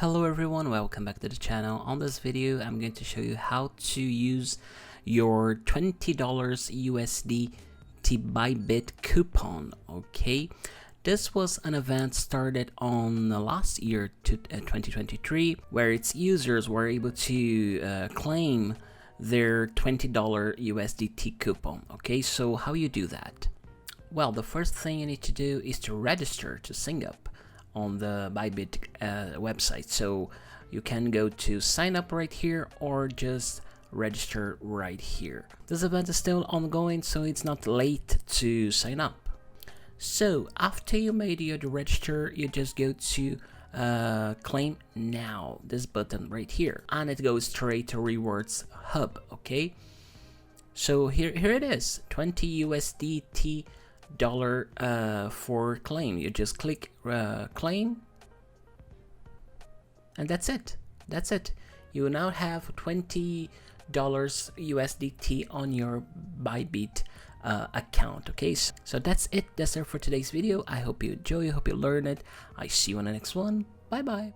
Hello everyone, welcome back to the channel. On this video I'm going to show you how to use your $20 USDT Bybit coupon. Okay, this was an event started on last year, 2023, where its users were able to claim their $20 USDT coupon. Okay, so how you do that? Well, the first thing you need to do is to register to sign up on the Bybit website. So you can go to sign up right here or just register right here. This event is still ongoing, so it's not late to sign up. So after you made your register, you just go to claim now, this button right here, and it goes straight to rewards hub. Okay, so here it is, 20 USDT for claim. You just click claim, and that's it. You now have $20 USDT on your Bybit account. Okay, so that's it for today's video. I hope you enjoy, I hope you learn it. I see you on the next one. Bye bye.